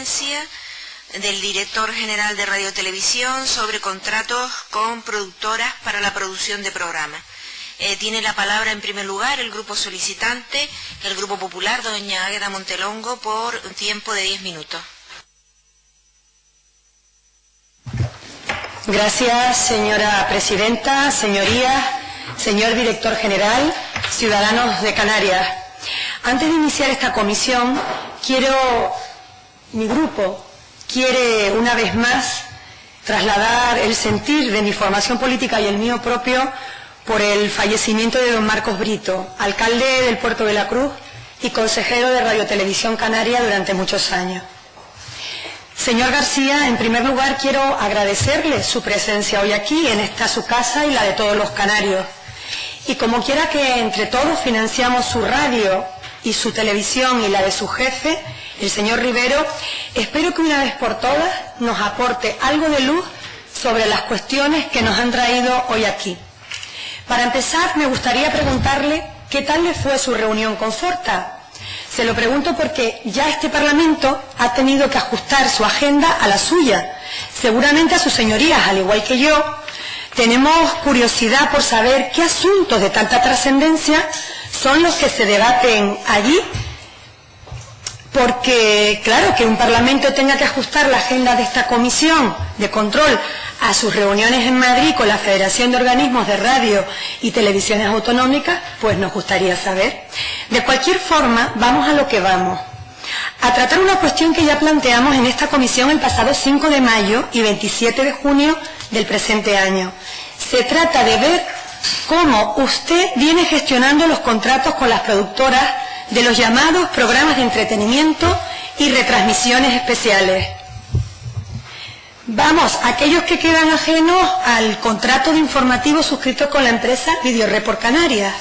comparecencia del director general de Radio Televisión sobre contratos con productoras para la producción de programas. Tiene la palabra en primer lugar el grupo solicitante, el Grupo Popular, doña Águeda Montelongo, por un tiempo de 10 minutos. Gracias, señora presidenta, señorías, señor director general, ciudadanos de Canarias. Antes de iniciar esta comisión, mi grupo quiere una vez más trasladar el sentir de mi formación política y el mío propio por el fallecimiento de don Marcos Brito, alcalde del Puerto de la Cruz y consejero de Radio Televisión Canaria durante muchos años. Señor García, en primer lugar quiero agradecerle su presencia hoy aquí, en esta su casa y la de todos los canarios. Y como quiera que entre todos financiamos su radio y su televisión y la de su jefe, el señor Rivero, espero que una vez por todas nos aporte algo de luz sobre las cuestiones que nos han traído hoy aquí. Para empezar, me gustaría preguntarle qué tal le fue su reunión con Forta. Se lo pregunto porque ya este Parlamento ha tenido que ajustar su agenda a la suya. Seguramente a sus señorías, al igual que yo, tenemos curiosidad por saber qué asuntos de tanta trascendencia son los que se debaten allí, porque, claro, que un Parlamento tenga que ajustar la agenda de esta comisión de control a sus reuniones en Madrid con la Federación de Organismos de Radio y Televisiones Autonómicas, pues nos gustaría saber. De cualquier forma, vamos a lo que vamos. A tratar una cuestión que ya planteamos en esta comisión el pasado 5 de mayo y 27 de junio del presente año. Se trata de ver cómo usted viene gestionando los contratos con las productoras de los llamados programas de entretenimiento y retransmisiones especiales. Vamos, aquellos que quedan ajenos al contrato de informativo suscrito con la empresa Videoreport Canarias.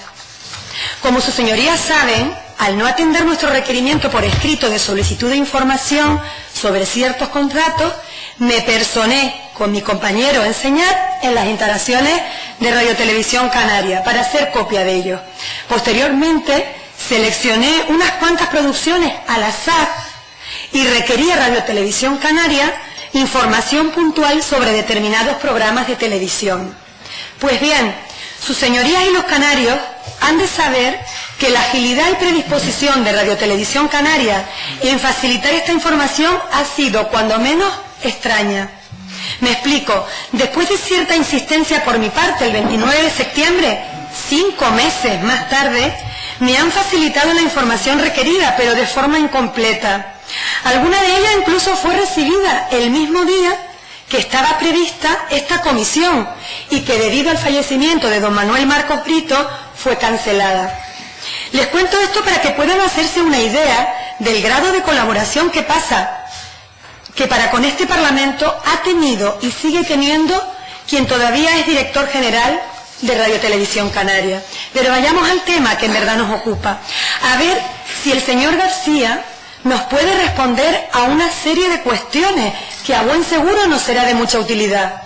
Como sus señorías saben, al no atender nuestro requerimiento por escrito de solicitud de información sobre ciertos contratos, me personé con mi compañero Enseñar en las instalaciones de Radio Televisión Canaria para hacer copia de ellos. Posteriormente, seleccioné unas cuantas producciones al azar y requerí a Radio Televisión Canaria información puntual sobre determinados programas de televisión. Pues bien, sus señorías y los canarios han de saber que la agilidad y predisposición de Radio Televisión Canaria en facilitar esta información ha sido, cuando menos, extraña. Me explico. Después de cierta insistencia por mi parte, el 29 de septiembre, 5 meses más tarde, me han facilitado la información requerida, pero de forma incompleta. Alguna de ellas incluso fue recibida el mismo día que estaba prevista esta comisión y que debido al fallecimiento de don Manuel Marcos Brito fue cancelada. Les cuento esto para que puedan hacerse una idea del grado de colaboración que para con este Parlamento ha tenido y sigue teniendo quien todavía es director general de Radio Televisión Canaria. Pero vayamos al tema que en verdad nos ocupa. A ver si el señor García nos puede responder a una serie de cuestiones que a buen seguro nos será de mucha utilidad.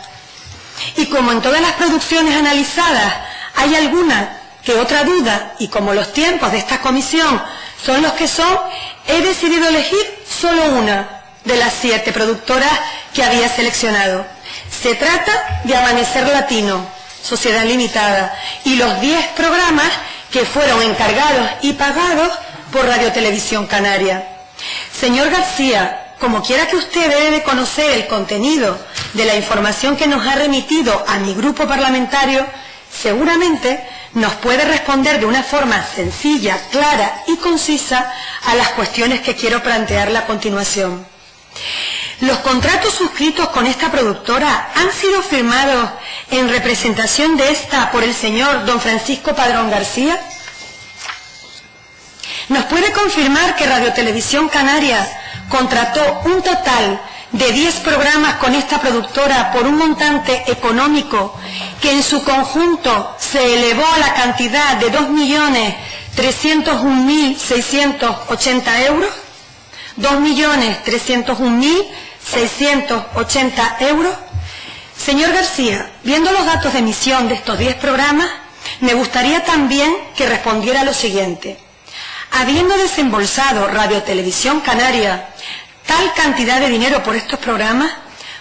Y como en todas las producciones analizadas hay alguna que otra duda, y como los tiempos de esta comisión son los que son, he decidido elegir solo una de las 7 productoras que había seleccionado. Se trata de Amanecer Latino, Sociedad Limitada, y los 10 programas que fueron encargados y pagados por Radio Televisión Canaria. Señor García, como quiera que usted debe de conocer el contenido de la información que nos ha remitido a mi grupo parlamentario, seguramente nos puede responder de una forma sencilla, clara y concisa a las cuestiones que quiero plantearle a continuación. ¿Los contratos suscritos con esta productora han sido firmados en representación de esta por el señor don Francisco Padrón García? ¿Nos puede confirmar que Radio Televisión Canaria contrató un total de 10 programas con esta productora por un montante económico que en su conjunto se elevó a la cantidad de 2.301.680 euros? 2.301.680 euros. Señor García, viendo los datos de emisión de estos 10 programas, me gustaría también que respondiera lo siguiente. Habiendo desembolsado Radio Televisión Canaria tal cantidad de dinero por estos programas?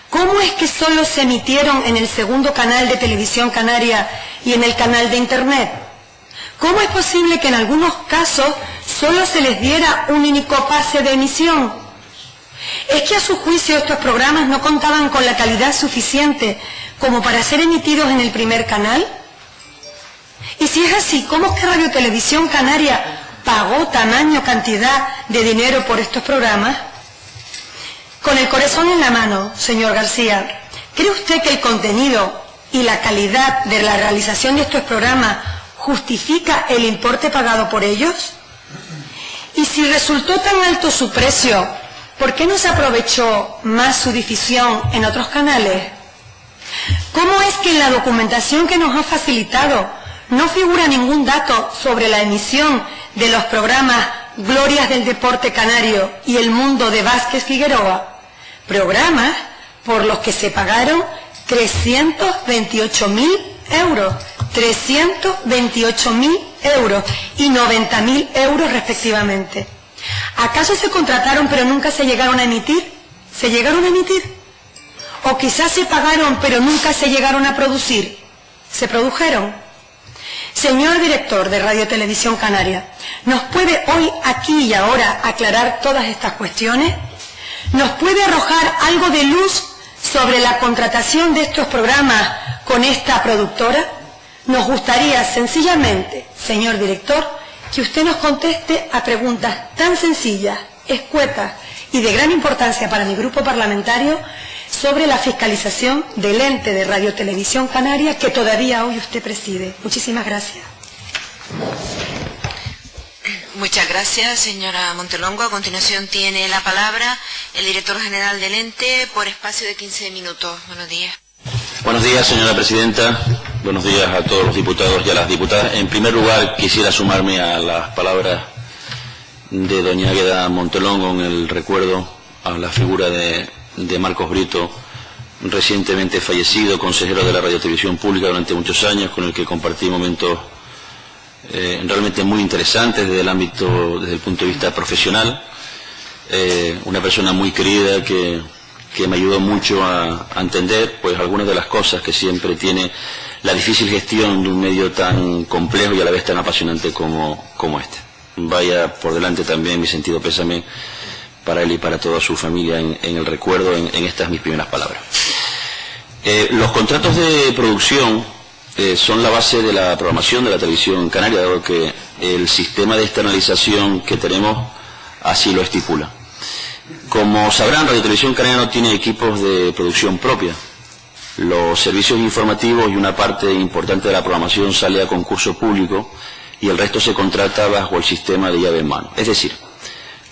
¿Cómo es que solo se emitieron en el segundo canal de Televisión Canaria y en el canal de Internet? ¿Cómo es posible que en algunos casos solo se les diera un único pase de emisión? ¿Es que a su juicio estos programas no contaban con la calidad suficiente como para ser emitidos en el primer canal? Y si es así, ¿cómo es que Radio Televisión Canaria pagó tamaño cantidad de dinero por estos programas? Con el corazón en la mano, señor García, ¿cree usted que el contenido y la calidad de la realización de estos programas justifica el importe pagado por ellos? Y si resultó tan alto su precio, ¿por qué no se aprovechó más su difusión en otros canales? ¿Cómo es que en la documentación que nos ha facilitado no figura ningún dato sobre la emisión de los programas Glorias del Deporte Canario y El Mundo de Vázquez Figueroa? Programas por los que se pagaron 328.000 euros, 328.000 euros y 90.000 euros respectivamente. ¿Acaso se contrataron pero nunca se llegaron a emitir? ¿Se llegaron a emitir? ¿O quizás se pagaron pero nunca se llegaron a producir? ¿Se produjeron? Señor director de Radio Televisión Canaria, ¿nos puede hoy, aquí y ahora, aclarar todas estas cuestiones? ¿Nos puede arrojar algo de luz sobre la contratación de estos programas con esta productora? Nos gustaría sencillamente, señor director, que usted nos conteste a preguntas tan sencillas, escuetas y de gran importancia para mi grupo parlamentario sobre la fiscalización del ente de Radio Televisión Canaria que todavía hoy usted preside. Muchísimas gracias. Muchas gracias, señora Montelongo. A continuación tiene la palabra el director general del ente por espacio de 15 minutos. Buenos días. Buenos días, señora presidenta. Buenos días a todos los diputados y a las diputadas. En primer lugar, quisiera sumarme a las palabras de doña Águeda Montelongo en el recuerdo a la figura de Marcos Brito, recientemente fallecido, consejero de la Radio Televisión Pública durante muchos años, con el que compartí momentos realmente muy interesantes desde el punto de vista profesional. Una persona muy querida que me ayudó mucho a entender pues algunas de las cosas que siempre tiene la difícil gestión de un medio tan complejo y a la vez tan apasionante como este. Vaya por delante también mi sentido pésame para él y para toda su familia en el recuerdo en estas mis primeras palabras. Los contratos de producción son la base de la programación de la televisión canaria, dado que el sistema de externalización que tenemos así lo estipula. Como sabrán, Radio Televisión Canaria no tiene equipos de producción propia. Los servicios informativos y una parte importante de la programación sale a concurso público y el resto se contrata bajo el sistema de llave en mano. Es decir,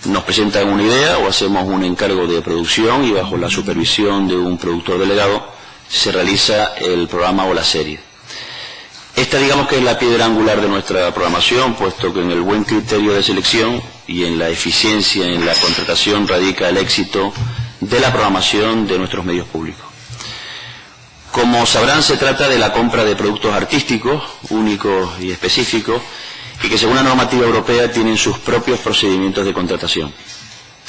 nos presentan una idea o hacemos un encargo de producción y bajo la supervisión de un productor delegado se realiza el programa o la serie. Esta digamos que es la piedra angular de nuestra programación, puesto que en el buen criterio de selección y en la eficiencia en la contratación radica el éxito de la programación de nuestros medios públicos. Como sabrán, se trata de la compra de productos artísticos, únicos y específicos, y que según la normativa europea tienen sus propios procedimientos de contratación.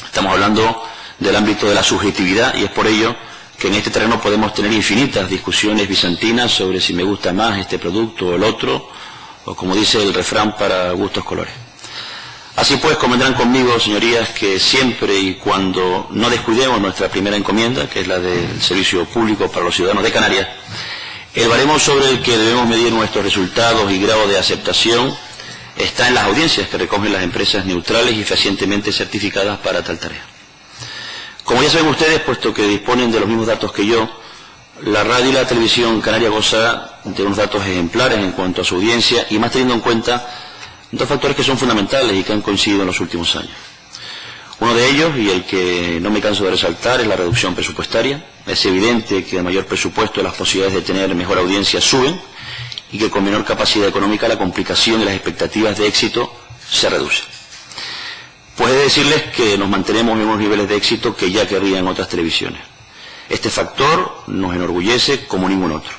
Estamos hablando del ámbito de la subjetividad y es por ello que en este terreno podemos tener infinitas discusiones bizantinas sobre si me gusta más este producto o el otro, o como dice el refrán, para gustos colores. Así pues, convendrán conmigo, señorías, que siempre y cuando no descuidemos nuestra primera encomienda, que es la del servicio público para los ciudadanos de Canarias, el baremo sobre el que debemos medir nuestros resultados y grado de aceptación está en las audiencias que recogen las empresas neutrales y fehacientemente certificadas para tal tarea. Como ya saben ustedes, puesto que disponen de los mismos datos que yo, la radio y la televisión canaria goza de unos datos ejemplares en cuanto a su audiencia y más teniendo en cuenta dos factores que son fundamentales y que han coincidido en los últimos años. Uno de ellos, y el que no me canso de resaltar, es la reducción presupuestaria. Es evidente que a mayor presupuesto las posibilidades de tener mejor audiencia suben y que con menor capacidad económica la complicación y las expectativas de éxito se reducen. Pues he de decirles que nos mantenemos en unos niveles de éxito que ya querrían otras televisiones. Este factor nos enorgullece como ningún otro.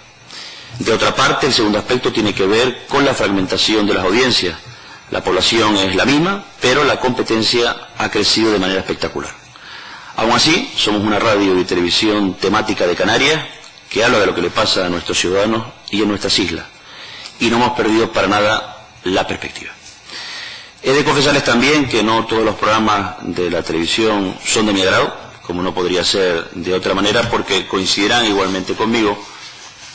De otra parte, el segundo aspecto tiene que ver con la fragmentación de las audiencias. La población es la misma, pero la competencia ha crecido de manera espectacular. Aún así, somos una radio y televisión temática de Canarias que habla de lo que le pasa a nuestros ciudadanos y en nuestras islas. Y no hemos perdido para nada la perspectiva. He de confesarles también que no todos los programas de la televisión son de mi agrado, como no podría ser de otra manera, porque coincidirán igualmente conmigo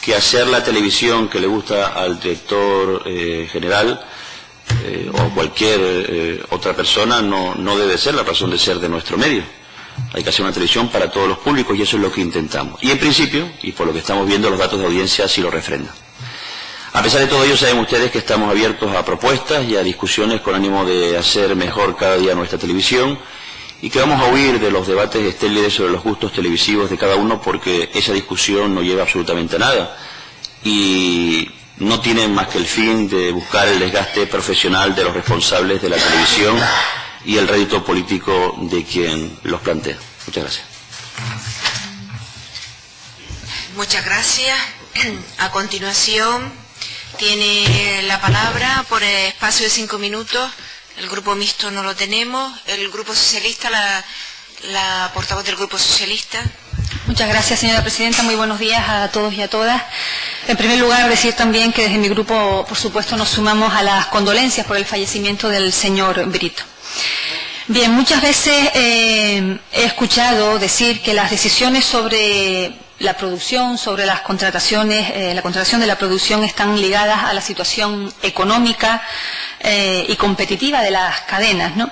que hacer la televisión que le gusta al director general o cualquier otra persona no debe ser la razón de ser de nuestro medio. Hay que hacer una televisión para todos los públicos y eso es lo que intentamos. Y en principio, y por lo que estamos viendo, los datos de audiencia sí lo refrendan. A pesar de todo ello, saben ustedes que estamos abiertos a propuestas y a discusiones con ánimo de hacer mejor cada día nuestra televisión y que vamos a huir de los debates estériles sobre los gustos televisivos de cada uno porque esa discusión no lleva absolutamente a nada y no tiene más que el fin de buscar el desgaste profesional de los responsables de la televisión y el rédito político de quien los plantea. Muchas gracias. Muchas gracias. A continuación tiene la palabra por espacio de 5 minutos. El grupo mixto no lo tenemos. El grupo socialista, la portavoz del grupo socialista. Muchas gracias, señora presidenta. Muy buenos días a todos y a todas. En primer lugar, decir también que desde mi grupo, por supuesto, nos sumamos a las condolencias por el fallecimiento del señor Brito. Bien, muchas veces he escuchado decir que las decisiones sobre la producción, sobre las contrataciones, la contratación de la producción están ligadas a la situación económica y competitiva de las cadenas, ¿no?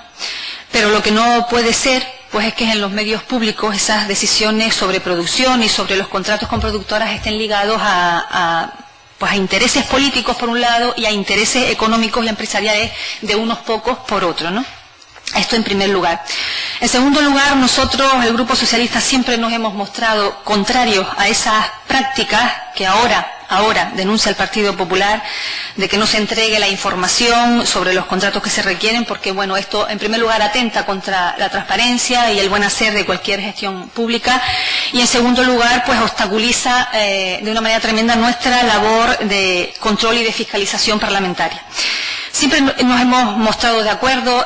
Pero lo que no puede ser, pues es que en los medios públicos esas decisiones sobre producción y sobre los contratos con productoras estén ligados a intereses políticos por un lado y a intereses económicos y empresariales de unos pocos por otro, ¿no? Esto en primer lugar. En segundo lugar, nosotros, el Grupo Socialista, siempre nos hemos mostrado contrarios a esas prácticas que ahora denuncia el Partido Popular, de que no se entregue la información sobre los contratos que se requieren, porque, bueno, esto en primer lugar atenta contra la transparencia y el buen hacer de cualquier gestión pública, y en segundo lugar, pues obstaculiza de una manera tremenda nuestra labor de control y de fiscalización parlamentaria. Siempre nos hemos mostrado de acuerdo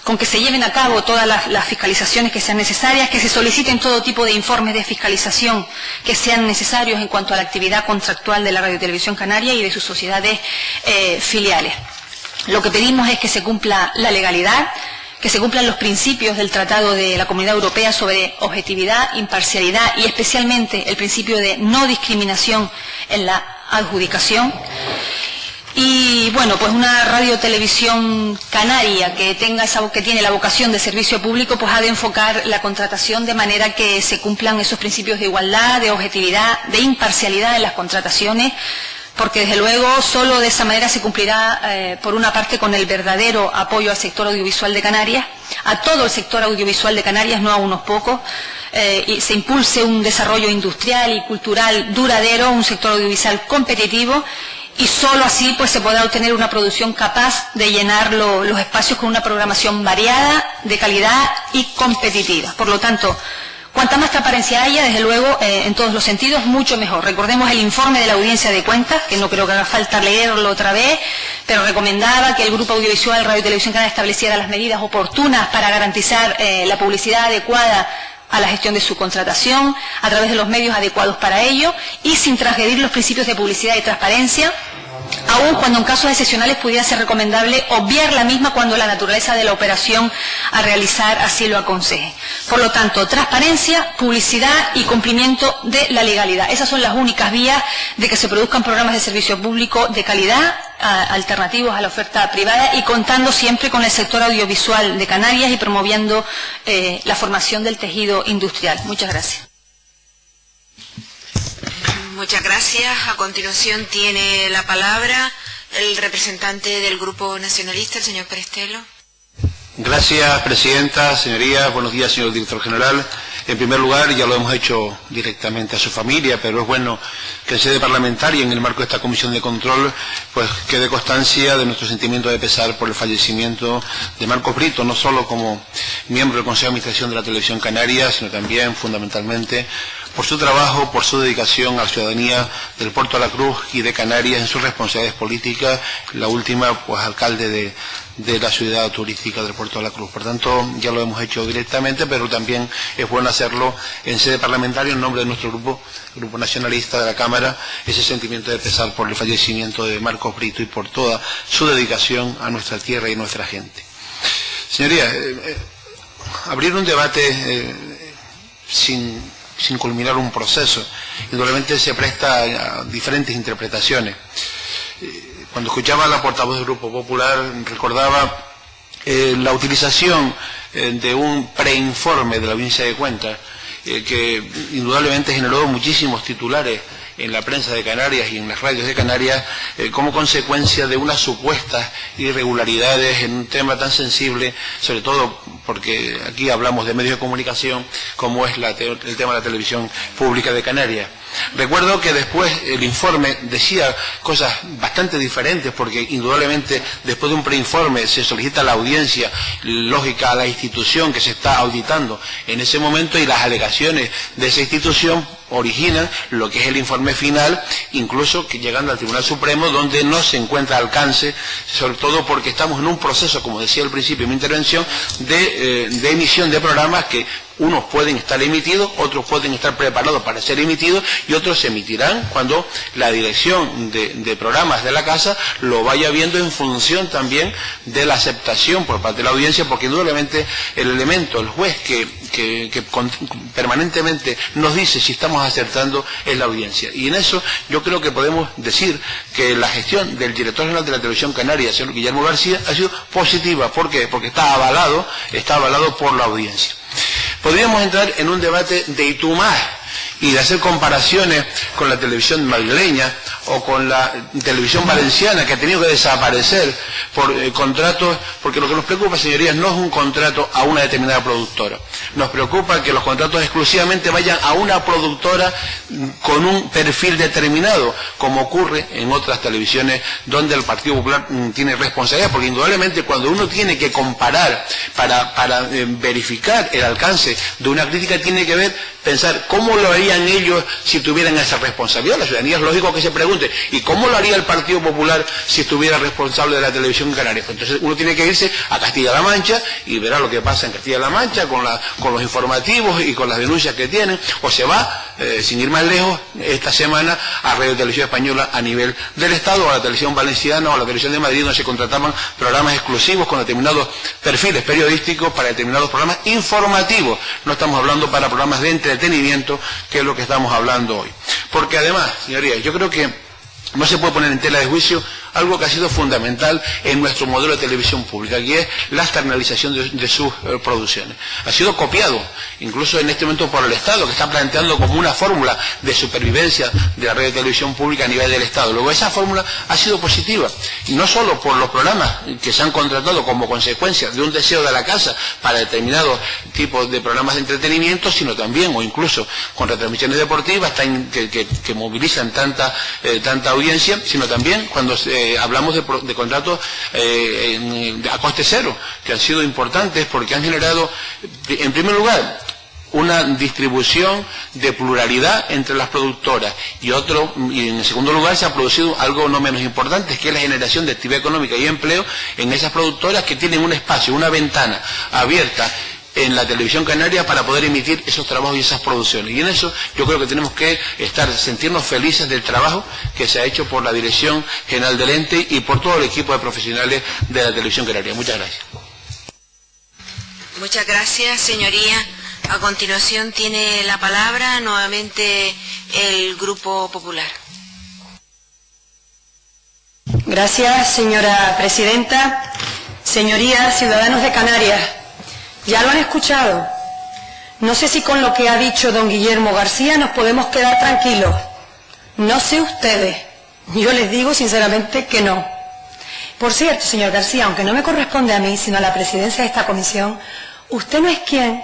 con que se lleven a cabo todas las fiscalizaciones que sean necesarias, que se soliciten todo tipo de informes de fiscalización que sean necesarios en cuanto a la actividad contractual de la Radio Televisión Canaria y de sus sociedades filiales. Lo que pedimos es que se cumpla la legalidad, que se cumplan los principios del Tratado de la Comunidad Europea sobre objetividad, imparcialidad y especialmente el principio de no discriminación en la adjudicación. Y bueno, pues una radio-televisión canaria que tiene la vocación de servicio público, pues ha de enfocar la contratación de manera que se cumplan esos principios de igualdad, de objetividad, de imparcialidad en las contrataciones, porque desde luego solo de esa manera se cumplirá por una parte con el verdadero apoyo al sector audiovisual de Canarias, a todo el sector audiovisual de Canarias, no a unos pocos, y se impulse un desarrollo industrial y cultural duradero, un sector audiovisual competitivo. Y solo así pues se podrá obtener una producción capaz de llenar los espacios con una programación variada, de calidad y competitiva. Por lo tanto, cuanta más transparencia haya, desde luego, en todos los sentidos, mucho mejor. Recordemos el informe de la Audiencia de Cuentas, que no creo que haga falta leerlo otra vez, pero recomendaba que el Grupo Audiovisual Radio y Televisión Canaria estableciera las medidas oportunas para garantizar la publicidad adecuada a la gestión de su contratación, a través de los medios adecuados para ello y sin transgredir los principios de publicidad y transparencia, aun cuando en casos excepcionales pudiera ser recomendable obviar la misma cuando la naturaleza de la operación a realizar así lo aconseje. Por lo tanto, transparencia, publicidad y cumplimiento de la legalidad. Esas son las únicas vías de que se produzcan programas de servicio público de calidad, alternativos a la oferta privada y contando siempre con el sector audiovisual de Canarias y promoviendo la formación del tejido industrial. Muchas gracias. Muchas gracias. A continuación tiene la palabra el representante del Grupo Nacionalista, el señor Prestelo. Gracias, presidenta, señorías. Buenos días, señor director general. En primer lugar, ya lo hemos hecho directamente a su familia, pero es bueno que en sede parlamentaria, en el marco de esta comisión de control, pues quede constancia de nuestro sentimiento de pesar por el fallecimiento de Marcos Brito, no solo como miembro del Consejo de Administración de la Televisión Canaria, sino también, fundamentalmente, por su trabajo, por su dedicación a la ciudadanía del Puerto de la Cruz y de Canarias en sus responsabilidades políticas, la última, pues, alcalde de la ciudad turística del Puerto de la Cruz. Por tanto, ya lo hemos hecho directamente, pero también es bueno hacerlo en sede parlamentaria, en nombre de nuestro grupo nacionalista de la Cámara, ese sentimiento de pesar por el fallecimiento de Marcos Brito y por toda su dedicación a nuestra tierra y nuestra gente. Señorías, abrir un debate sin culminar un proceso, indudablemente se presta a diferentes interpretaciones. Cuando escuchaba a la portavoz del Grupo Popular, recordaba la utilización de un preinforme de la Audiencia de Cuentas, que indudablemente generó muchísimos titulares en la prensa de Canarias y en las radios de Canarias, como consecuencia de unas supuestas irregularidades en un tema tan sensible, sobre todo porque aquí hablamos de medios de comunicación, como es el tema de la televisión pública de Canarias. Recuerdo que después el informe decía cosas bastante diferentes, porque indudablemente después de un preinforme se solicita la audiencia lógica a la institución que se está auditando en ese momento, y las alegaciones de esa institución originan lo que es el informe final, incluso que llegando al Tribunal Supremo, donde no se encuentra alcance, sobre todo porque estamos en un proceso, como decía al principio de mi intervención, de emisión de programas que unos pueden estar emitidos, otros pueden estar preparados para ser emitidos, y otros se emitirán cuando la dirección de programas de la Casa lo vaya viendo en función también de la aceptación por parte de la audiencia, porque indudablemente el elemento, el juez que permanentemente nos dice si estamos acertando es la audiencia. Y en eso yo creo que podemos decir que la gestión del director general de la Televisión Canaria, señor Guillermo García, ha sido positiva. ¿Por qué? Porque está avalado por la audiencia. Podríamos entrar en un debate de y tú más, y de hacer comparaciones con la televisión madrileña o con la televisión valenciana, que ha tenido que desaparecer por contratos, porque lo que nos preocupa, señorías, no es un contrato a una determinada productora. Nos preocupa que los contratos exclusivamente vayan a una productora con un perfil determinado, como ocurre en otras televisiones donde el Partido Popular tiene responsabilidad, porque indudablemente cuando uno tiene que comparar para verificar el alcance de una crítica, tiene que pensar cómo lo harían ellos si tuvieran esa responsabilidad. La ciudadanía es lógico que se pregunte, ¿y cómo lo haría el Partido Popular si estuviera responsable de la televisión canaria? Pues entonces uno tiene que irse a Castilla-La Mancha y verá lo que pasa en Castilla-La Mancha con los informativos y con las denuncias que tienen, o se va, sin ir más lejos, esta semana a Radio Televisión Española a nivel del Estado, o a la televisión valenciana o a la televisión de Madrid, donde se contrataban programas exclusivos con determinados perfiles periodísticos para determinados programas informativos. No estamos hablando para programas de entretenimiento, que es lo que estamos hablando hoy. Porque además, señorías, yo creo que no se puede poner en tela de juicio algo que ha sido fundamental en nuestro modelo de televisión pública, que es la externalización de sus producciones. Ha sido copiado, incluso en este momento por el Estado, que está planteando como una fórmula de supervivencia de la red de televisión pública a nivel del Estado. Luego, esa fórmula ha sido positiva, y no solo por los programas que se han contratado como consecuencia de un deseo de la Casa para determinados tipos de programas de entretenimiento, sino también, o incluso con retransmisiones deportivas que movilizan tanta audiencia, sino también cuando hablamos de contratos a coste cero, que han sido importantes porque han generado, en primer lugar, una distribución de pluralidad entre las productoras, y en segundo lugar se ha producido algo no menos importante, que es la generación de actividad económica y empleo en esas productoras que tienen un espacio, una ventana abierta en la televisión canaria para poder emitir esos trabajos y esas producciones. Y en eso yo creo que tenemos que sentirnos felices del trabajo que se ha hecho por la Dirección General del Ente y por todo el equipo de profesionales de la televisión canaria. Muchas gracias. Muchas gracias, señoría. A continuación tiene la palabra nuevamente el Grupo Popular. Gracias, señora presidenta. Señorías, ciudadanos de Canarias, ya lo han escuchado. No sé si con lo que ha dicho don Guillermo García nos podemos quedar tranquilos. No sé ustedes. Yo les digo sinceramente que no. Por cierto, señor García, aunque no me corresponde a mí, sino a la presidencia de esta comisión, usted no es quien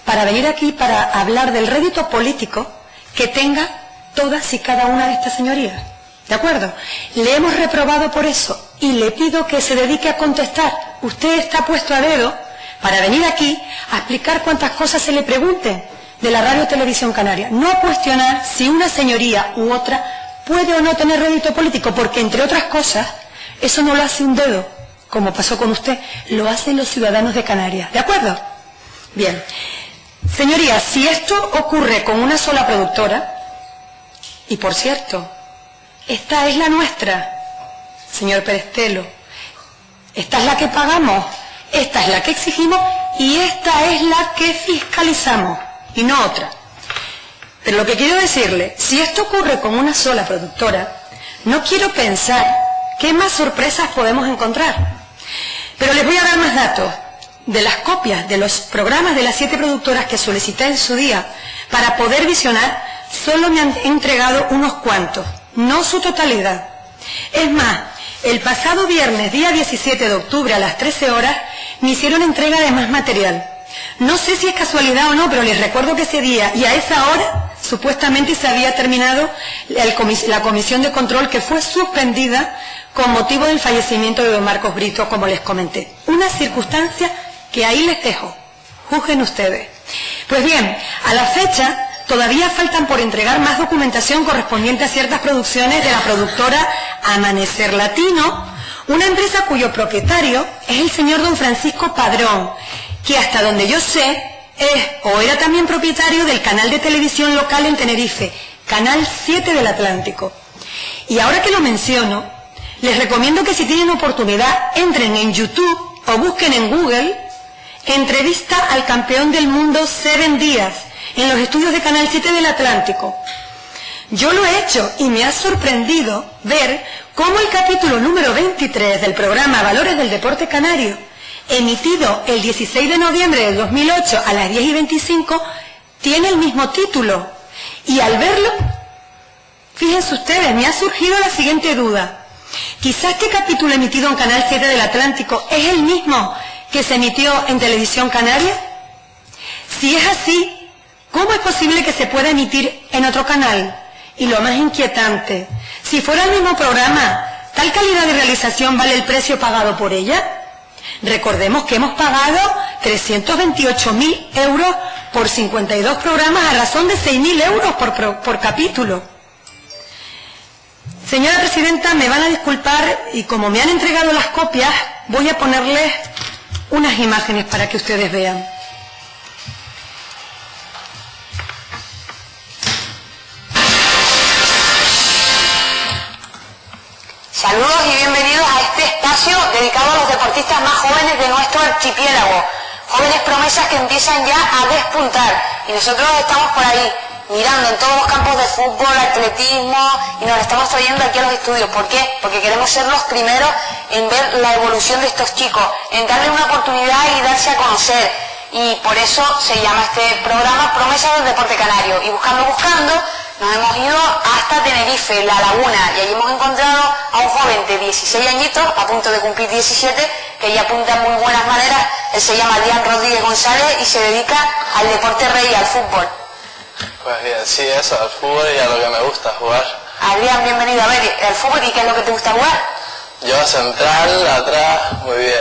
para venir aquí para hablar del rédito político que tenga todas y cada una de estas señorías. ¿De acuerdo? Le hemos reprobado por eso y le pido que se dedique a contestar. Usted está puesto a dedo para venir aquí a explicar cuantas cosas se le pregunten. de la Radio Televisión Canaria, no cuestionar si una señoría u otra puede o no tener rédito político, porque entre otras cosas, eso no lo hace un dedo, como pasó con usted, lo hacen los ciudadanos de Canarias, ¿de acuerdo? Bien. Señorías, si esto ocurre con una sola productora, y por cierto, esta es la nuestra, señor Perestelo, esta es la que pagamos, esta es la que exigimos y esta es la que fiscalizamos, y no otra. Pero lo que quiero decirle, si esto ocurre con una sola productora, no quiero pensar qué más sorpresas podemos encontrar. Pero les voy a dar más datos de las copias de los programas de las 7 productoras que solicité en su día para poder visionar. Solo me han entregado unos cuantos, no su totalidad. Es más, el pasado viernes, día 17 de octubre, a las 13 horas, me hicieron entrega de más material. No sé si es casualidad o no, pero les recuerdo que ese día y a esa hora, supuestamente se había terminado la comisión de control, que fue suspendida con motivo del fallecimiento de don Marcos Brito, como les comenté. Una circunstancia que ahí les dejo. Juzguen ustedes. Pues bien, a la fecha todavía faltan por entregar más documentación correspondiente a ciertas producciones de la productora Amanecer Latino, una empresa cuyo propietario es el señor don Francisco Padrón, que hasta donde yo sé es o era también propietario del canal de televisión local en Tenerife, Canal 7 del Atlántico. Y ahora que lo menciono, les recomiendo que si tienen oportunidad entren en YouTube o busquen en Google entrevista al campeón del mundo 7 Díaz en los estudios de Canal 7 del Atlántico. Yo lo he hecho y me ha sorprendido ver cómo el capítulo número 23 del programa Valores del Deporte Canario, emitido el 16 de noviembre del 2008 a las 10:25, tiene el mismo título. Y al verlo, fíjense ustedes, me ha surgido la siguiente duda. Quizás este capítulo emitido en Canal 7 del Atlántico es el mismo que se emitió en Televisión Canaria. Si es así, ¿cómo es posible que se pueda emitir en otro canal? Y lo más inquietante, si fuera el mismo programa, ¿tal calidad de realización vale el precio pagado por ella? Recordemos que hemos pagado 328.000 euros por 52 programas a razón de 6.000 euros por capítulo. Señora Presidenta, me van a disculpar y como me han entregado las copias, voy a ponerles unas imágenes para que ustedes vean. Saludos y bienvenidos a este espacio dedicado a los deportistas más jóvenes de nuestro archipiélago. Jóvenes promesas que empiezan ya a despuntar. Y nosotros estamos por ahí, mirando en todos los campos de fútbol, atletismo, y nos estamos trayendo aquí a los estudios. ¿Por qué? Porque queremos ser los primeros en ver la evolución de estos chicos, en darles una oportunidad y darse a conocer. Y por eso se llama este programa Promesas del Deporte Canario. Y buscando, nos hemos ido hasta Tenerife, La Laguna, y allí hemos encontrado a un joven de 16 añitos, a punto de cumplir 17, que ya apunta en muy buenas maneras. Él se llama Adrián Rodríguez González y se dedica al deporte rey, al fútbol. Pues bien, sí, eso, al fútbol y a lo que me gusta jugar. Adrián, bienvenido. A ver, el fútbol, ¿y qué es lo que te gusta jugar? Yo central, atrás, muy bien.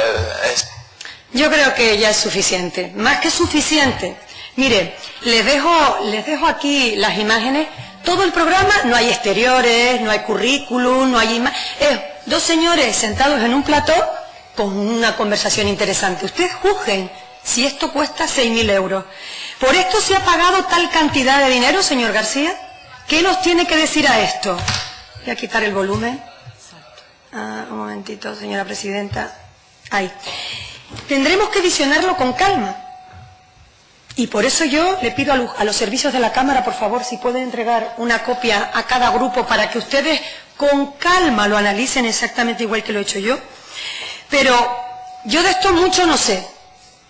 Yo creo que ya es suficiente, más que suficiente. Mire, les dejo aquí las imágenes. Todo el programa, no hay exteriores, no hay currículum, no hay dos señores sentados en un plató con una conversación interesante. Ustedes juzguen si esto cuesta 6.000 euros. ¿Por esto se ha pagado tal cantidad de dinero, señor García? ¿Qué nos tiene que decir a esto? Voy a quitar el volumen. Un momentito, señora Presidenta. Ahí. Tendremos que visionarlo con calma. Y por eso yo le pido a los servicios de la Cámara, por favor, si pueden entregar una copia a cada grupo para que ustedes con calma lo analicen exactamente igual que lo he hecho yo. Pero yo de esto mucho no sé,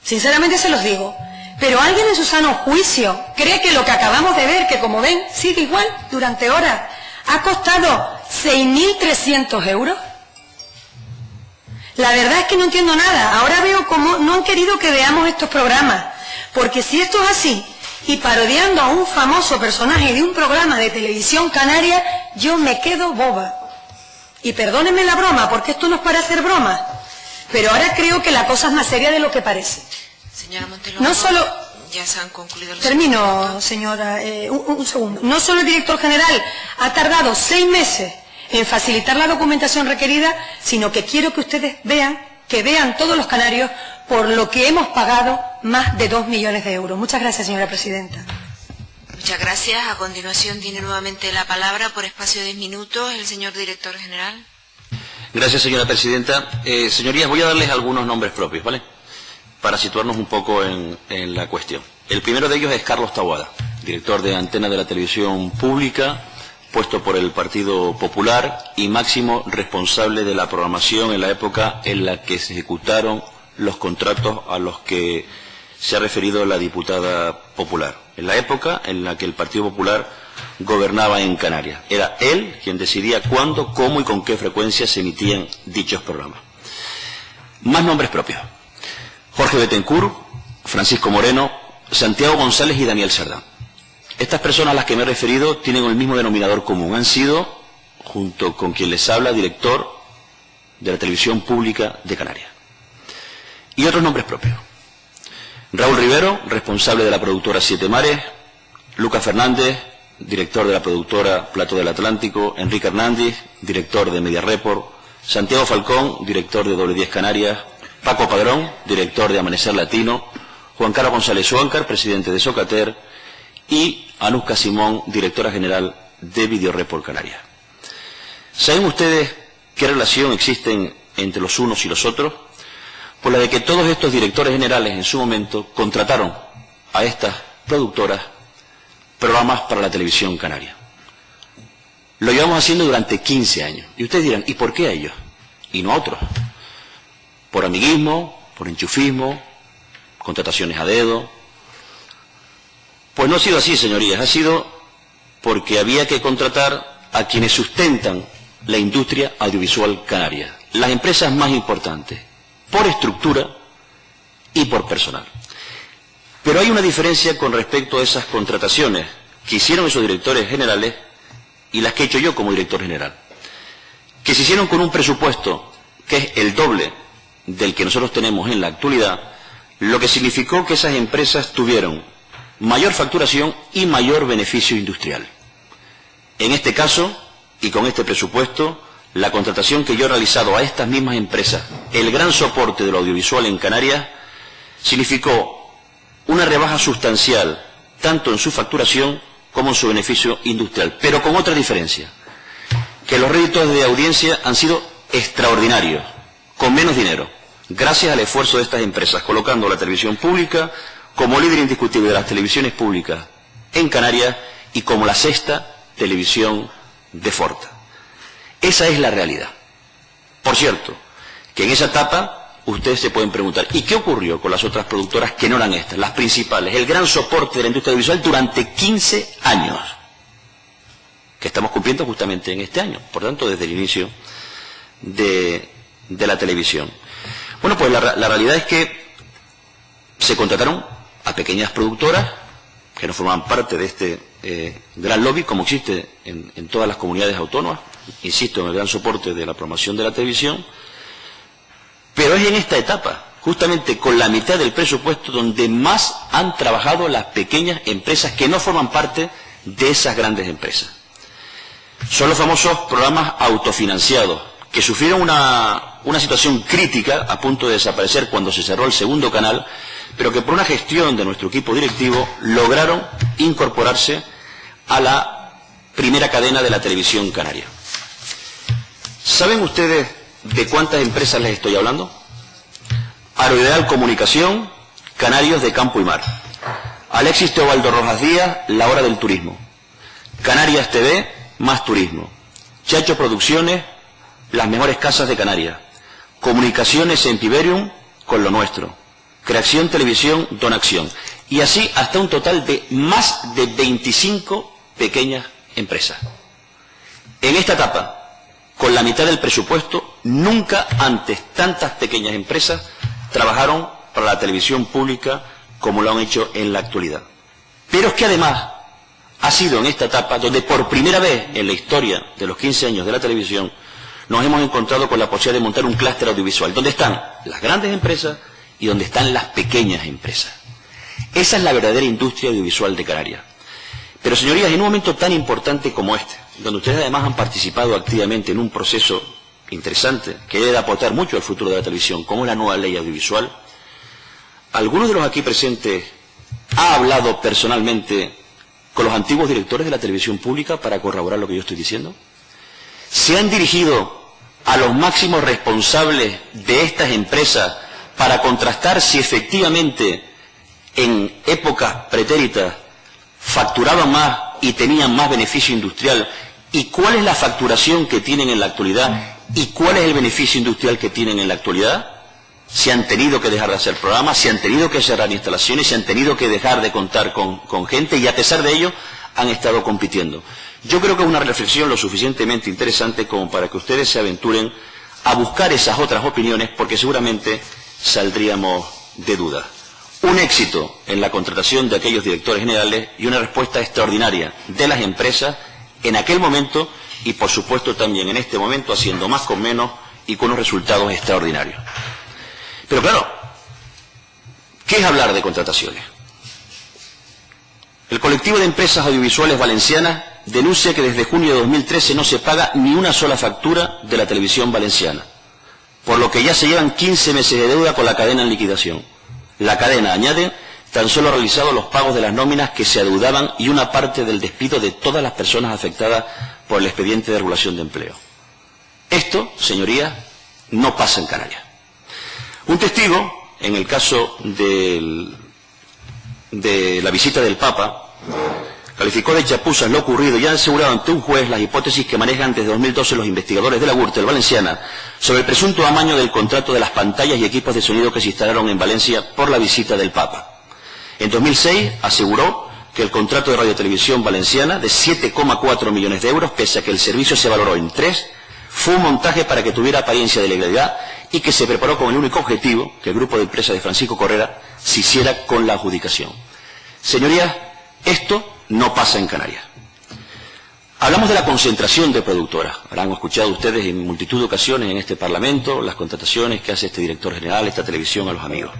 sinceramente se los digo. Pero alguien en su sano juicio cree que lo que acabamos de ver, que como ven, sigue igual durante horas, ha costado 6.300 euros. La verdad es que no entiendo nada. Ahora veo cómo no han querido que veamos estos programas. Porque si esto es así, y parodiando a un famoso personaje de un programa de televisión canaria, yo me quedo boba. Y perdónenme la broma, porque esto no es para hacer broma. Pero ahora creo que la cosa es más seria de lo que parece. Señora Montelongo, no solo... Ya se han concluido los... Termino, señora, un segundo. No solo el director general ha tardado 6 meses en facilitar la documentación requerida, sino que quiero que ustedes vean, todos los canarios, por lo que hemos pagado más de 2 millones de euros. Muchas gracias, señora presidenta. Muchas gracias. A continuación tiene nuevamente la palabra por espacio de 10 minutos el señor director general. Gracias, señora presidenta. Señorías, voy a darles algunos nombres propios, ¿vale?, para situarnos un poco en la cuestión. El primero de ellos es Carlos Taboada, director de antena de la televisión pública, puesto por el Partido Popular y máximo responsable de la programación en la época en la que se ejecutaron los contratos a los que se ha referido la diputada popular. En la época en la que el Partido Popular gobernaba en Canarias. Era él quien decidía cuándo, cómo y con qué frecuencia se emitían dichos programas. Más nombres propios: Jorge Betancourt, Francisco Moreno, Santiago González y Daniel Sardán. Estas personas a las que me he referido tienen el mismo denominador común. Han sido, junto con quien les habla, director de la televisión pública de Canarias. Y otros nombres propios: Raúl Rivero, responsable de la productora Siete Mares; Lucas Fernández, director de la productora Plato del Atlántico; Enrique Hernández, director de Media Report; Santiago Falcón, director de Doble 10 Canarias; Paco Padrón, director de Amanecer Latino; Juan Carlos González Huáncar, presidente de Socater; y Anuska Simón, directora general de Video Report Canarias. ¿Saben ustedes qué relación existe entre los unos y los otros? Por la de que todos estos directores generales en su momento contrataron a estas productoras programas para la televisión canaria. Lo llevamos haciendo durante 15 años. Y ustedes dirán, ¿y por qué a ellos y no a otros? ¿Por amiguismo? ¿Por enchufismo? ¿Contrataciones a dedo? Pues no ha sido así, señorías. Ha sido porque había que contratar a quienes sustentan la industria audiovisual canaria. Las empresas más importantes, por estructura y por personal. Pero hay una diferencia con respecto a esas contrataciones que hicieron esos directores generales y las que he hecho yo como director general, que se hicieron con un presupuesto que es el doble del que nosotros tenemos en la actualidad, lo que significó que esas empresas tuvieron mayor facturación y mayor beneficio industrial. En este caso, y con este presupuesto, la contratación que yo he realizado a estas mismas empresas, el gran soporte del audiovisual en Canarias, significó una rebaja sustancial, tanto en su facturación como en su beneficio industrial, pero con otra diferencia, que los réditos de audiencia han sido extraordinarios, con menos dinero, gracias al esfuerzo de estas empresas, colocando la televisión pública como líder indiscutible de las televisiones públicas en Canarias y como la sexta televisión de Forta. Esa es la realidad. Por cierto, que en esa etapa ustedes se pueden preguntar, ¿y qué ocurrió con las otras productoras que no eran estas, las principales, el gran soporte de la industria audiovisual durante 15 años? Que estamos cumpliendo justamente en este año, por tanto, desde el inicio de la televisión. Bueno, pues la realidad es que se contrataron a pequeñas productoras que no formaban parte de este gran lobby, como existe en todas las comunidades autónomas, insisto, en el gran soporte de la promoción de la televisión, pero es en esta etapa, justamente con la mitad del presupuesto, donde más han trabajado las pequeñas empresas que no forman parte de esas grandes empresas. Son los famosos programas autofinanciados, que sufrieron una situación crítica a punto de desaparecer cuando se cerró el segundo canal, pero que por una gestión de nuestro equipo directivo lograron incorporarse a la primera cadena de la televisión canaria. ¿Saben ustedes de cuántas empresas les estoy hablando? Aeroideal Comunicación, Canarios de Campo y Mar; Alexis Teobaldo Rojas Díaz, La Hora del Turismo; Canarias TV, Más Turismo; Chacho Producciones, Las Mejores Casas de Canarias; Comunicaciones Empiverium, Con lo Nuestro; Creación Televisión, Don Acción. Y así hasta un total de más de 25 pequeñas empresas. En esta etapa, con la mitad del presupuesto, nunca antes tantas pequeñas empresas trabajaron para la televisión pública como lo han hecho en la actualidad. Pero es que además ha sido en esta etapa donde por primera vez en la historia de los 15 años de la televisión nos hemos encontrado con la posibilidad de montar un clúster audiovisual, donde están las grandes empresas y donde están las pequeñas empresas. Esa es la verdadera industria audiovisual de Canarias. Pero, señorías, en un momento tan importante como este, donde ustedes además han participado activamente en un proceso interesante que debe aportar mucho al futuro de la televisión, como es la nueva ley audiovisual, ¿alguno de los aquí presentes ha hablado personalmente con los antiguos directores de la televisión pública para corroborar lo que yo estoy diciendo? ¿Se han dirigido a los máximos responsables de estas empresas para contrastar si efectivamente en épocas pretéritas facturaban más y tenían más beneficio industrial? ¿Y cuál es la facturación que tienen en la actualidad? ¿Y cuál es el beneficio industrial que tienen en la actualidad? Se han tenido que dejar de hacer programas, se han tenido que cerrar instalaciones, se han tenido que dejar de contar con gente, y a pesar de ello han estado compitiendo. Yo creo que es una reflexión lo suficientemente interesante como para que ustedes se aventuren a buscar esas otras opiniones, porque seguramente saldríamos de dudas. Un éxito en la contratación de aquellos directores generales y una respuesta extraordinaria de las empresas en aquel momento y, por supuesto, también en este momento, haciendo más con menos y con unos resultados extraordinarios. Pero claro, ¿qué es hablar de contrataciones? El colectivo de empresas audiovisuales valencianas denuncia que desde junio de 2013 no se paga ni una sola factura de la televisión valenciana, por lo que ya se llevan 15 meses de deuda con la cadena en liquidación. La cadena, añade, tan solo ha realizado los pagos de las nóminas que se adeudaban y una parte del despido de todas las personas afectadas por el expediente de regulación de empleo. Esto, señorías, no pasa en Canarias. Un testigo, en el caso de la visita del Papa, calificó de chapuzas lo ocurrido y ha asegurado ante un juez las hipótesis que manejan desde 2012 los investigadores de la Gürtel Valenciana sobre el presunto amaño del contrato de las pantallas y equipos de sonido que se instalaron en Valencia por la visita del Papa. En 2006 aseguró que el contrato de radiotelevisión valenciana de 7,4 millones de euros, pese a que el servicio se valoró en 3, fue un montaje para que tuviera apariencia de legalidad y que se preparó con el único objetivo que el grupo de empresas de Francisco Correra se hiciera con la adjudicación. Señorías, esto no pasa en Canarias. Hablamos de la concentración de productoras. Habrán escuchado ustedes en multitud de ocasiones en este Parlamento las contrataciones que hace este director general, esta televisión, a los amigos.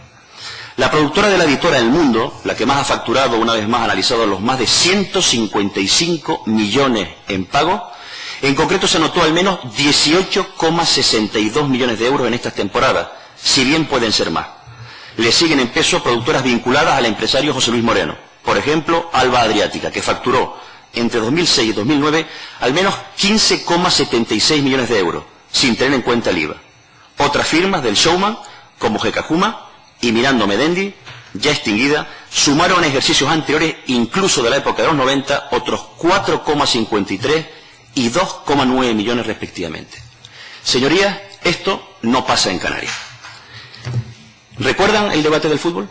La productora de la editora El Mundo, la que más ha facturado, una vez más analizado los más de 155 millones en pago, en concreto se anotó al menos 18,62 millones de euros en estas temporadas, si bien pueden ser más. Le siguen en peso productoras vinculadas al empresario José Luis Moreno. Por ejemplo, Alba Adriática, que facturó entre 2006 y 2009 al menos 15,76 millones de euros, sin tener en cuenta el IVA. Otras firmas del showman, como Jecajuma y Mirando Medendi, ya extinguida, sumaron en ejercicios anteriores, incluso de la época de los 90, otros 4,53 y 2,9 millones respectivamente. Señorías, esto no pasa en Canarias. ¿Recuerdan el debate del fútbol?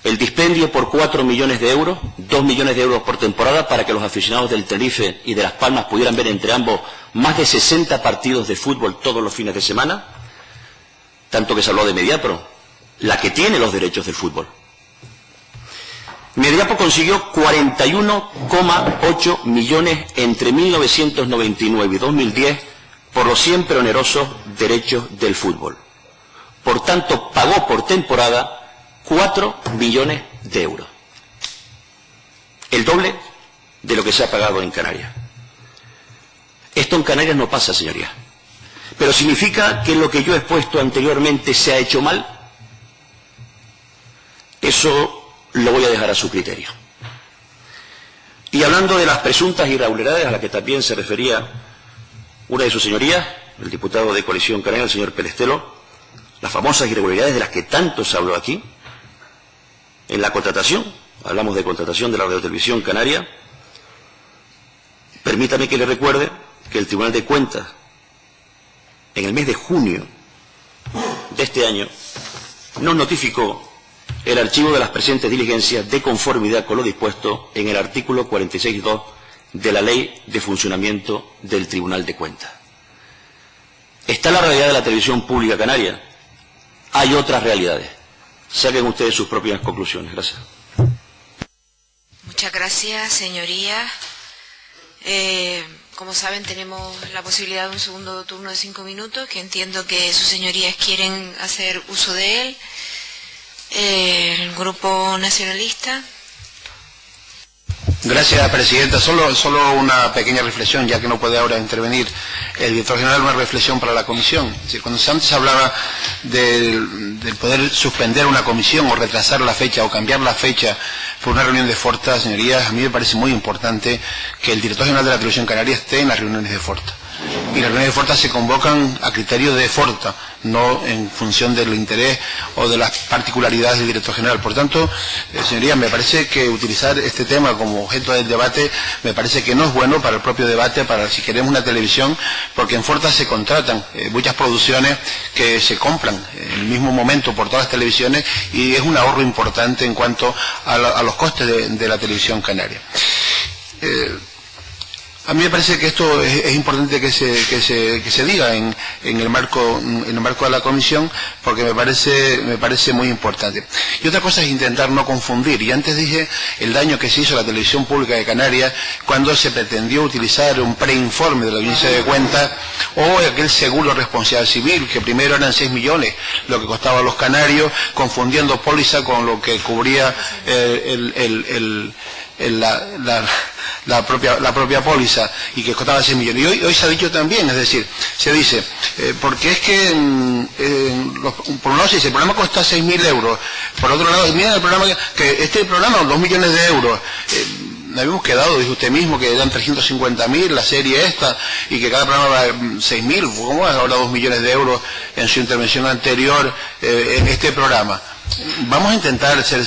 El dispendio por 4 millones de euros, 2 millones de euros por temporada, para que los aficionados del Tenerife y de Las Palmas pudieran ver entre ambos más de 60 partidos de fútbol todos los fines de semana. Tanto que se habló de Mediapro, la que tiene los derechos del fútbol. Mediapro consiguió 41,8 millones entre 1999 y 2010 por los siempre onerosos derechos del fútbol. Por tanto, pagó por temporada 4 millones de euros. El doble de lo que se ha pagado en Canarias. Esto en Canarias no pasa, señorías. Pero ¿significa que lo que yo he expuesto anteriormente se ha hecho mal? Eso lo voy a dejar a su criterio. Y hablando de las presuntas irregularidades a las que también se refería una de sus señorías, el diputado de Coalición Canaria, el señor Pelestelo, las famosas irregularidades de las que tanto se habló aquí, en la contratación, hablamos de contratación de la radiotelevisión canaria. Permítame que le recuerde que el Tribunal de Cuentas, en el mes de junio de este año, nos notificó el archivo de las presentes diligencias de conformidad con lo dispuesto en el artículo 46.2 de la Ley de Funcionamiento del Tribunal de Cuentas. ¿Está la realidad de la televisión pública canaria? Hay otras realidades. Saquen ustedes sus propias conclusiones. Gracias. Muchas gracias, señoría. Como saben, tenemos la posibilidad de un segundo turno de 5 minutos, que entiendo que sus señorías quieren hacer uso de él. El Grupo Nacionalista. Gracias, Presidenta. Solo una pequeña reflexión, ya que no puede ahora intervenir el director general, una reflexión para la comisión. Es decir, cuando antes hablaba del poder suspender una comisión o retrasar la fecha o cambiar la fecha por una reunión de Forta, señorías, a mí me parece muy importante que el director general de la Televisión Canaria esté en las reuniones de Forta. Y las reuniones de Forta se convocan a criterio de Forta, no en función del interés o de las particularidades del director general. Por tanto, señorías, me parece que utilizar este tema como objeto del debate me parece que no es bueno para el propio debate, para si queremos una televisión, porque en Forta se contratan muchas producciones que se compran en el mismo momento por todas las televisiones y es un ahorro importante en cuanto a los costes de la televisión canaria. A mí me parece que esto es importante que se diga en el marco de la comisión, porque me parece muy importante. Y otra cosa es intentar no confundir. Y antes dije el daño que se hizo a la televisión pública de Canarias cuando se pretendió utilizar un preinforme de la audiencia de cuentas o aquel seguro responsabilidad civil, que primero eran 6 millones lo que costaba a los canarios, confundiendo póliza con lo que cubría la propia póliza y que costaba 6 millones. Y hoy se ha dicho también, es decir, se dice, porque es que por un lado se dice, el programa cuesta 6.000 euros, por otro lado, mira el programa, que este programa 2 millones de euros. Habíamos quedado, dijo usted mismo, que eran 350.000 la serie esta, y que cada programa va 6.000, ¿cómo es ahora 2 millones de euros en su intervención anterior en este programa? Vamos a intentar ser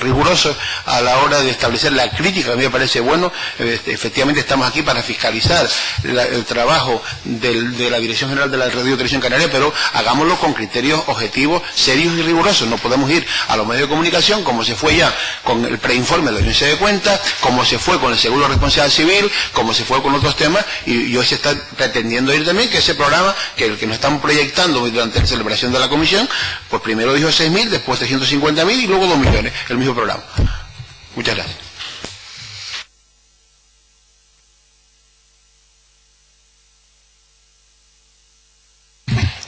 rigurosos a la hora de establecer la crítica. A mí me parece bueno, efectivamente estamos aquí para fiscalizar el trabajo de la Dirección General de la Radio Televisión Canaria, pero hagámoslo con criterios objetivos, serios y rigurosos. No podemos ir a los medios de comunicación como se fue ya con el preinforme de la audiencia de cuentas, como se fue con el seguro de responsabilidad civil, como se fue con otros temas, y hoy se está pretendiendo ir también que ese programa, que el que nos estamos proyectando durante la celebración de la comisión, pues primero dijo 6.000, después 350.000 y luego 2 millones, el mismo programa. Muchas gracias.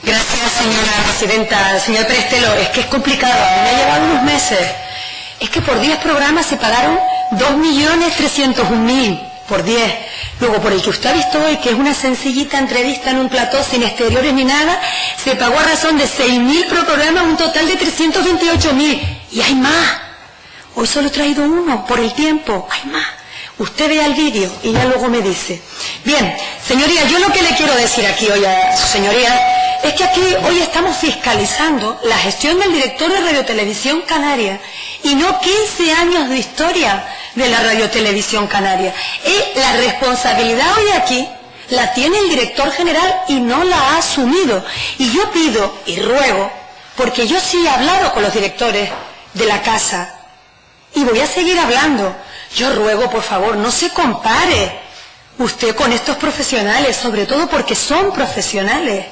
Gracias, señora presidenta. Señor Prestelo, es que es complicado, a mí me ha llevado unos meses. Es que por 10 programas se pagaron 2.301.000 por 10. Luego, por el que usted ha visto hoy, que es una sencillita entrevista en un plató sin exteriores ni nada, se pagó a razón de 6.000 por programa, un total de 328.000. Y hay más. Hoy solo he traído uno, por el tiempo. Hay más. Usted vea el vídeo y ya luego me dice. Bien, señoría, yo lo que le quiero decir aquí hoy a su señoría es que aquí hoy estamos fiscalizando la gestión del director de Radiotelevisión Canaria y no 15 años de historia de la Radiotelevisión Canaria. Y la responsabilidad hoy aquí la tiene el director general y no la ha asumido. Y yo pido y ruego, porque yo sí he hablado con los directores de la casa y voy a seguir hablando. Yo ruego, por favor, no se compare usted con estos profesionales, sobre todo porque son profesionales.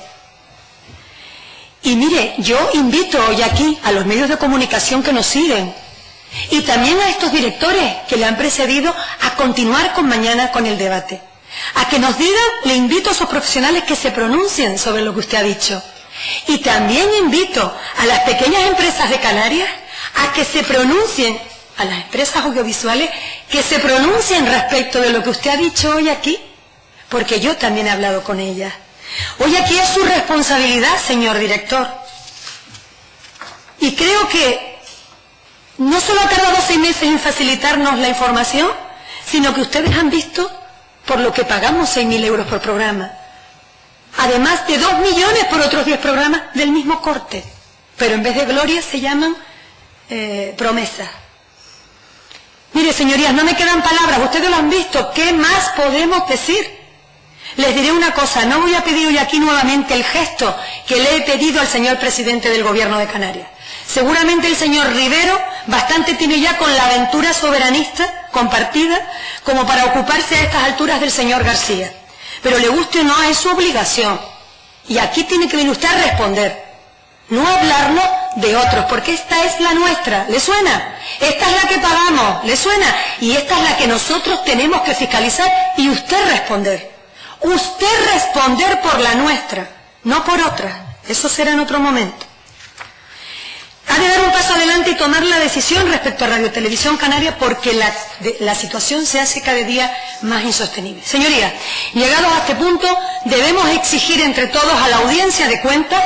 Y mire, yo invito hoy aquí a los medios de comunicación que nos siguen y también a estos directores que le han precedido a continuar con mañana con el debate. A que nos digan, le invito a esos profesionales que se pronuncien sobre lo que usted ha dicho. Y también invito a las pequeñas empresas de Canarias a que se pronuncien, a las empresas audiovisuales, que se pronuncien respecto de lo que usted ha dicho hoy aquí, porque yo también he hablado con ellas. Hoy aquí es su responsabilidad, señor director. Y creo que no solo ha tardado 6 meses en facilitarnos la información, sino que ustedes han visto por lo que pagamos 6.000 euros por programa. Además de 2 millones por otros 10 programas del mismo corte. Pero en vez de gloria se llaman promesas. Mire, señorías, no me quedan palabras, ustedes lo han visto. ¿Qué más podemos decir? Les diré una cosa, no voy a pedir hoy aquí nuevamente el gesto que le he pedido al señor presidente del Gobierno de Canarias. Seguramente el señor Rivero bastante tiene ya con la aventura soberanista compartida como para ocuparse a estas alturas del señor García. Pero le guste o no, es su obligación. Y aquí tiene que venir usted a responder. No hablarnos de otros, porque esta es la nuestra. ¿Le suena? Esta es la que pagamos. ¿Le suena? Y esta es la que nosotros tenemos que fiscalizar y usted responder. Usted responder por la nuestra, no por otra. Eso será en otro momento. ha de dar un paso adelante y tomar la decisión respecto a Radio Televisión Canaria, porque la situación se hace cada día más insostenible. Señorías, llegados a este punto, debemos exigir entre todos a la audiencia de cuentas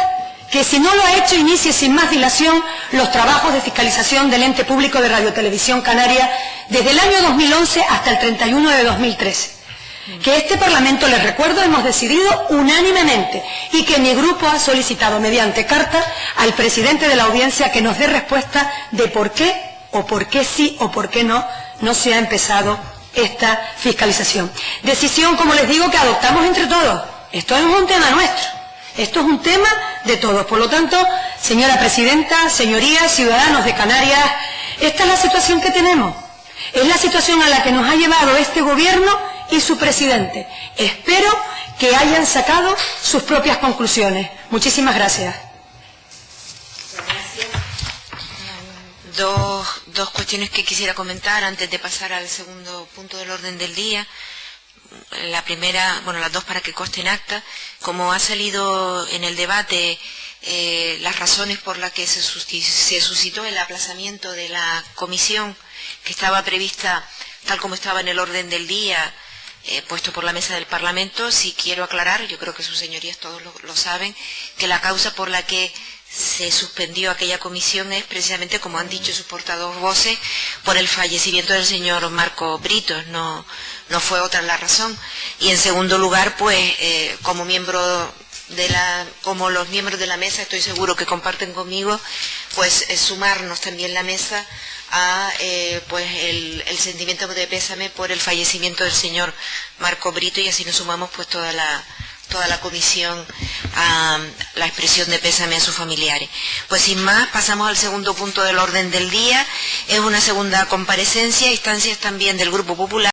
que, si no lo ha hecho, inicie sin más dilación los trabajos de fiscalización del ente público de Radio Televisión Canaria desde el año 2011 hasta el 31 de 2013. Que este Parlamento, les recuerdo, hemos decidido unánimemente, y que mi grupo ha solicitado mediante carta al presidente de la audiencia que nos dé respuesta de por qué, o por qué sí, o por qué no se ha empezado esta fiscalización. Decisión, como les digo, que adoptamos entre todos. Esto no es un tema nuestro, esto es un tema de todos. Por lo tanto, señora presidenta, señorías, ciudadanos de Canarias, esta es la situación que tenemos. Es la situación a la que nos ha llevado este gobierno y su presidente. Espero que hayan sacado sus propias conclusiones. Muchísimas gracias. Dos cuestiones que quisiera comentar antes de pasar al segundo punto del orden del día. La primera, bueno, las dos para que conste en acta. Como ha salido en el debate las razones por las que se suscitó el aplazamiento de la comisión que estaba prevista tal como estaba en el orden del día puesto por la mesa del Parlamento, sí quiero aclarar, yo creo que sus señorías todos lo saben, que la causa por la que se suspendió aquella comisión es precisamente, como han dicho sus portavoces, por el fallecimiento del señor Marco Brito, no fue otra la razón. Y en segundo lugar, pues como los miembros de la mesa, estoy seguro que comparten conmigo, pues sumarnos también la mesa a pues el sentimiento de pésame por el fallecimiento del señor Marco Brito, y así nos sumamos pues toda la comisión a la expresión de pésame a sus familiares. Pues sin más, pasamos al segundo punto del orden del día. Es una segunda comparecencia, instancias también del Grupo Popular.